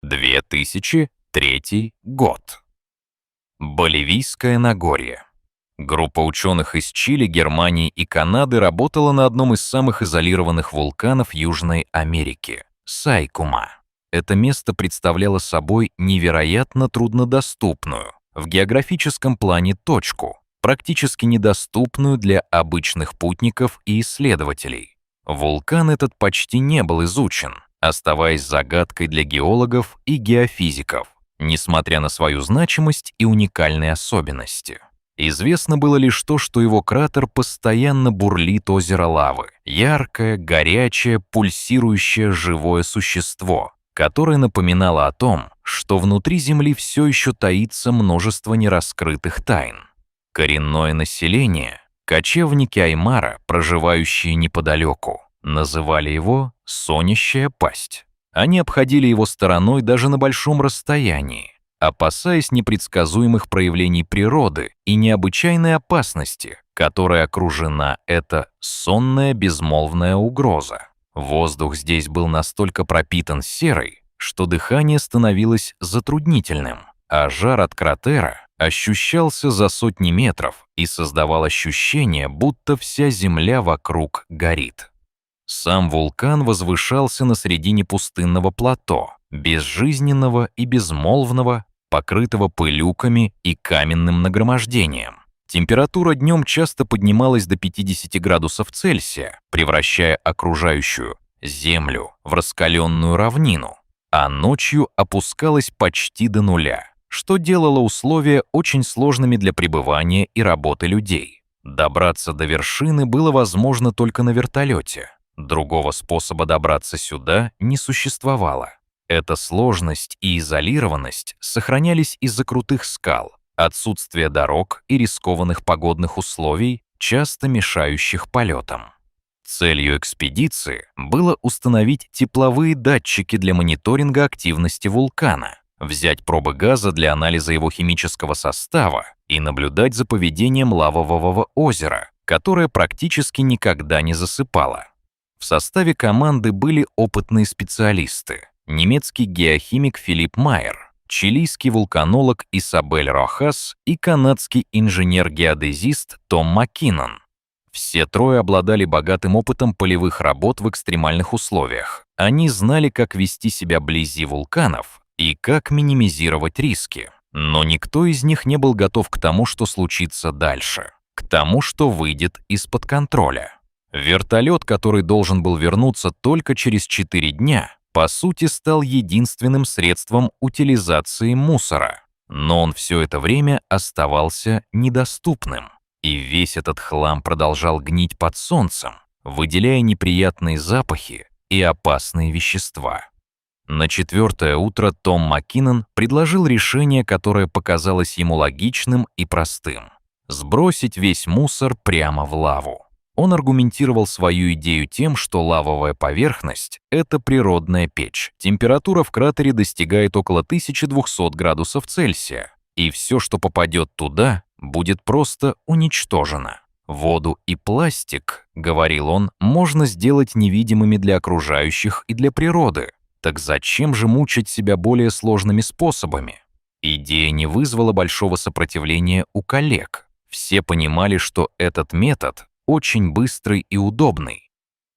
2003 год. Боливийское Нагорье. Группа ученых из Чили, Германии и Канады работала на одном из самых изолированных вулканов Южной Америки – Сайкума. Это место представляло собой невероятно труднодоступную, в географическом плане точку, практически недоступную для обычных путников и исследователей. Вулкан этот почти не был изучен, оставаясь загадкой для геологов и геофизиков, несмотря на свою значимость и уникальные особенности. Известно было лишь то, что его кратер постоянно бурлит озеро лавы, яркое, горячее, пульсирующее живое существо, которое напоминало о том, что внутри Земли все еще таится множество нераскрытых тайн. Коренное население, кочевники Аймара, проживающие неподалеку, называли его «сонящая пасть». Они обходили его стороной даже на большом расстоянии, опасаясь непредсказуемых проявлений природы и необычайной опасности, которой окружена эта сонная безмолвная угроза. Воздух здесь был настолько пропитан серой, что дыхание становилось затруднительным, а жар от кратера ощущался за сотни метров и создавал ощущение, будто вся земля вокруг горит. Сам вулкан возвышался на середине пустынного плато, безжизненного и безмолвного, покрытого пылюками и каменным нагромождением. Температура днем часто поднималась до 50 градусов Цельсия, превращая окружающую землю в раскаленную равнину, а ночью опускалась почти до нуля, что делало условия очень сложными для пребывания и работы людей. Добраться до вершины было возможно только на вертолете. Другого способа добраться сюда не существовало. Эта сложность и изолированность сохранялись из-за крутых скал, отсутствия дорог и рискованных погодных условий, часто мешающих полетам. Целью экспедиции было установить тепловые датчики для мониторинга активности вулкана, взять пробы газа для анализа его химического состава и наблюдать за поведением лавового озера, которое практически никогда не засыпало. В составе команды были опытные специалисты: немецкий геохимик Филипп Майер, чилийский вулканолог Исабель Рохас и канадский инженер-геодезист Том Маккинон. Все трое обладали богатым опытом полевых работ в экстремальных условиях. Они знали, как вести себя вблизи вулканов и как минимизировать риски. Но никто из них не был готов к тому, что случится дальше, к тому, что выйдет из-под контроля. Вертолет, который должен был вернуться только через 4 дня, по сути стал единственным средством утилизации мусора. Но он все это время оставался недоступным. И весь этот хлам продолжал гнить под солнцем, выделяя неприятные запахи и опасные вещества. На 4-е утро Том Маккинон предложил решение, которое показалось ему логичным и простым: сбросить весь мусор прямо в лаву. Он аргументировал свою идею тем, что лавовая поверхность — это природная печь. Температура в кратере достигает около 1200 градусов Цельсия, и все, что попадет туда, будет просто уничтожено. Воду и пластик, говорил он, можно сделать невидимыми для окружающих и для природы. Так зачем же мучить себя более сложными способами? Идея не вызвала большого сопротивления у коллег. Все понимали, что этот метод очень быстрый и удобный.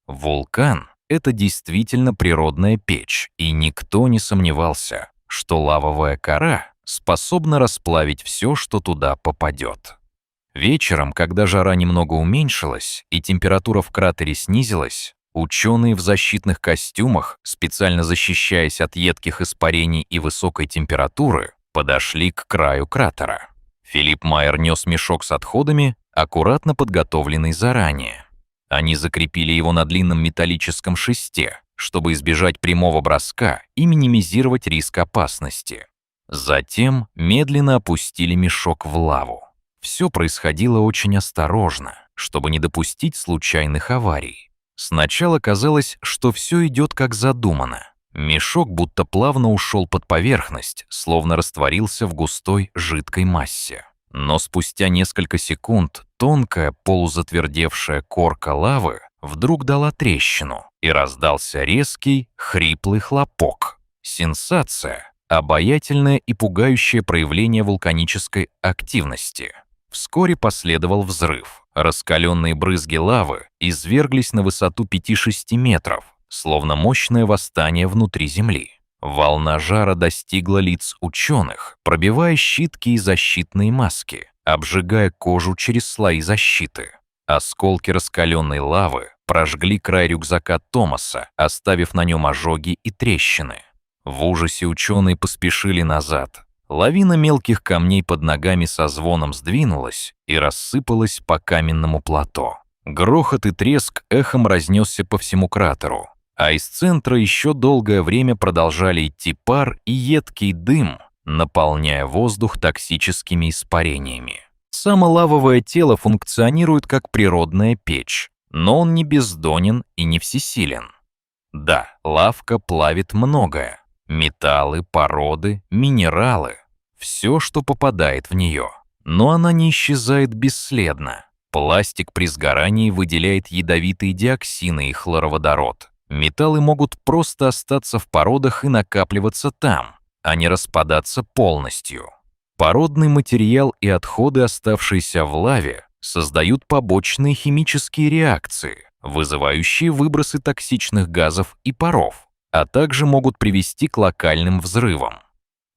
Вулкан — это действительно природная печь, и никто не сомневался, что лавовая кора способна расплавить все, что туда попадет. Вечером, когда жара немного уменьшилась и температура в кратере снизилась, ученые в защитных костюмах, специально защищаясь от едких испарений и высокой температуры, подошли к краю кратера. Филипп Майер нес мешок с отходами, аккуратно подготовленный заранее. Они закрепили его на длинном металлическом шесте, чтобы избежать прямого броска и минимизировать риск опасности. Затем медленно опустили мешок в лаву. Все происходило очень осторожно, чтобы не допустить случайных аварий. Сначала казалось, что все идет как задумано. Мешок будто плавно ушел под поверхность, словно растворился в густой жидкой массе. Но спустя несколько секунд тонкая полузатвердевшая корка лавы вдруг дала трещину, и раздался резкий, хриплый хлопок. Сенсация — обаятельное и пугающее проявление вулканической активности. Вскоре последовал взрыв. Раскаленные брызги лавы изверглись на высоту 5-6 метров, словно мощное восстание внутри Земли. Волна жара достигла лиц ученых, пробивая щитки и защитные маски, обжигая кожу через слои защиты. Осколки раскаленной лавы прожгли край рюкзака Томаса, оставив на нем ожоги и трещины. В ужасе ученые поспешили назад. Лавина мелких камней под ногами со звоном сдвинулась и рассыпалась по каменному плато. Грохот и треск эхом разнесся по всему кратеру, а из центра еще долгое время продолжали идти пар и едкий дым, наполняя воздух токсическими испарениями. Само лавовое тело функционирует как природная печь, но он не бездонен и не всесилен. Да, лавка плавит многое. Металлы, породы, минералы — все, что попадает в нее. Но она не исчезает бесследно. Пластик при сгорании выделяет ядовитые диоксины и хлороводород. Металлы могут просто остаться в породах и накапливаться там, а не распадаться полностью. Породный материал и отходы, оставшиеся в лаве, создают побочные химические реакции, вызывающие выбросы токсичных газов и паров, а также могут привести к локальным взрывам,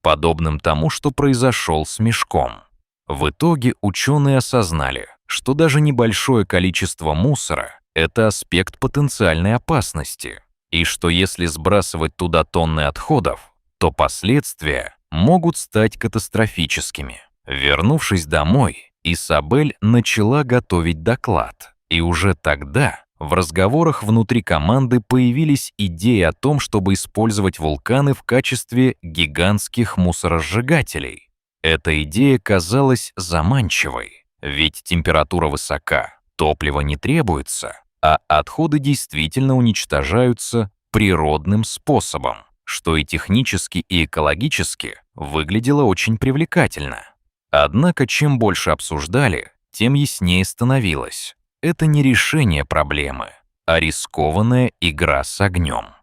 подобным тому, что произошел с мешком. В итоге ученые осознали, что даже небольшое количество мусора — это аспект потенциальной опасности, и что если сбрасывать туда тонны отходов, то последствия могут стать катастрофическими. Вернувшись домой, Исабель начала готовить доклад, и уже тогда в разговорах внутри команды появились идеи о том, чтобы использовать вулканы в качестве гигантских мусоросжигателей. Эта идея казалась заманчивой, ведь температура высока, топлива не требуется, а отходы действительно уничтожаются природным способом, что и технически, и экологически выглядело очень привлекательно. Однако, чем больше обсуждали, тем яснее становилось. Это не решение проблемы, а рискованная игра с огнем.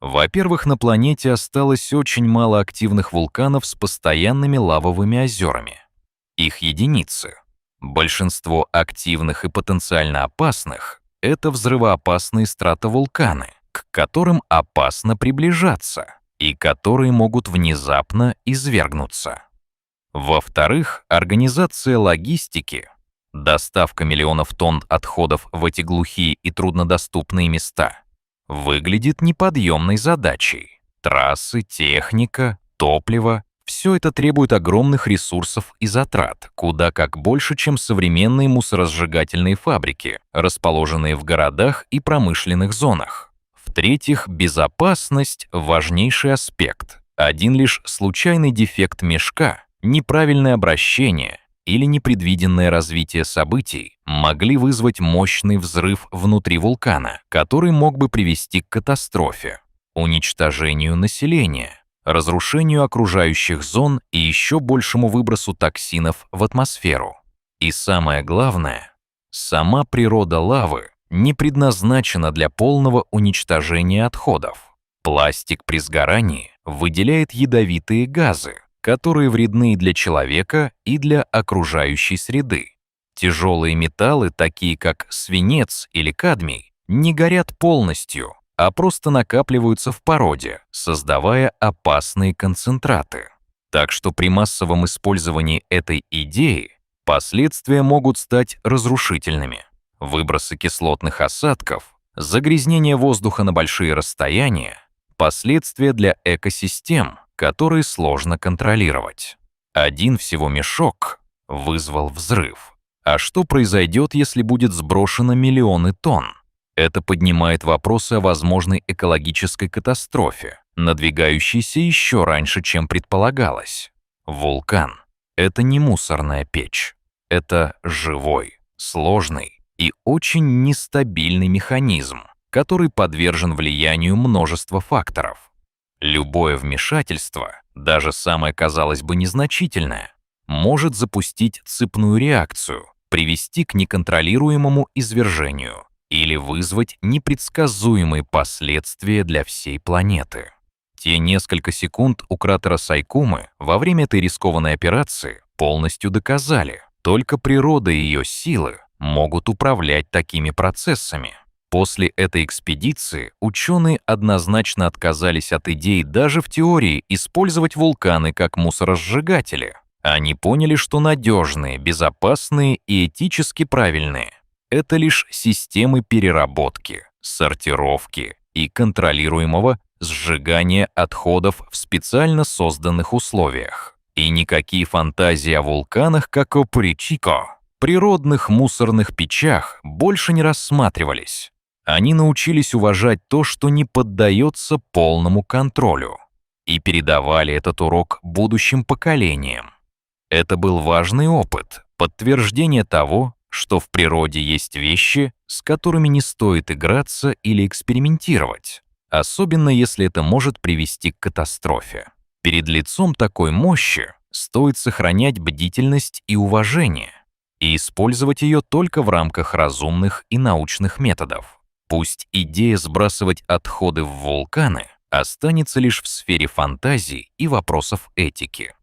Во-первых, на планете осталось очень мало активных вулканов с постоянными лавовыми озерами. Их единицы. Большинство активных и потенциально опасных — это взрывоопасные стратовулканы, к которым опасно приближаться и которые могут внезапно извергнуться. Во-вторых, организация логистики, доставка миллионов тонн отходов в эти глухие и труднодоступные места выглядит неподъемной задачей. Трассы, техника, топливо — все это требует огромных ресурсов и затрат, куда как больше, чем современные мусоросжигательные фабрики, расположенные в городах и промышленных зонах. В-третьих, безопасность — важнейший аспект. Один лишь случайный дефект мешка, неправильное обращение или непредвиденное развитие событий могли вызвать мощный взрыв внутри вулкана, который мог бы привести к катастрофе, уничтожению населения, разрушению окружающих зон и еще большему выбросу токсинов в атмосферу. И самое главное, сама природа лавы не предназначена для полного уничтожения отходов. Пластик при сгорании выделяет ядовитые газы, которые вредны и для человека, и для окружающей среды. Тяжелые металлы, такие как свинец или кадмий, не горят полностью, а просто накапливаются в породе, создавая опасные концентраты. Так что при массовом использовании этой идеи последствия могут стать разрушительными. Выбросы кислотных осадков, загрязнение воздуха на большие расстояния, последствия для экосистем, которые сложно контролировать. Один всего мешок вызвал взрыв. А что произойдет, если будет сброшено миллионы тонн? Это поднимает вопросы о возможной экологической катастрофе, надвигающейся еще раньше, чем предполагалось. Вулкан — это не мусорная печь. Это живой, сложный и очень нестабильный механизм, который подвержен влиянию множества факторов. Любое вмешательство, даже самое, казалось бы, незначительное, может запустить цепную реакцию, привести к неконтролируемому извержению или вызвать непредсказуемые последствия для всей планеты. Те несколько секунд у кратера Сайкумы во время этой рискованной операции полностью доказали, только природа и ее силы могут управлять такими процессами. После этой экспедиции ученые однозначно отказались от идеи даже в теории использовать вулканы как мусоросжигатели. Они поняли, что надежные, безопасные и этически правильные — это лишь системы переработки, сортировки и контролируемого сжигания отходов в специально созданных условиях. И никакие фантазии о вулканах, как о Пуричико, природных мусорных печах, больше не рассматривались. Они научились уважать то, что не поддается полному контролю, и передавали этот урок будущим поколениям. Это был важный опыт, подтверждение того, что в природе есть вещи, с которыми не стоит играться или экспериментировать, особенно если это может привести к катастрофе. Перед лицом такой мощи стоит сохранять бдительность и уважение и использовать ее только в рамках разумных и научных методов. Пусть идея сбрасывать отходы в вулканы останется лишь в сфере фантазий и вопросов этики.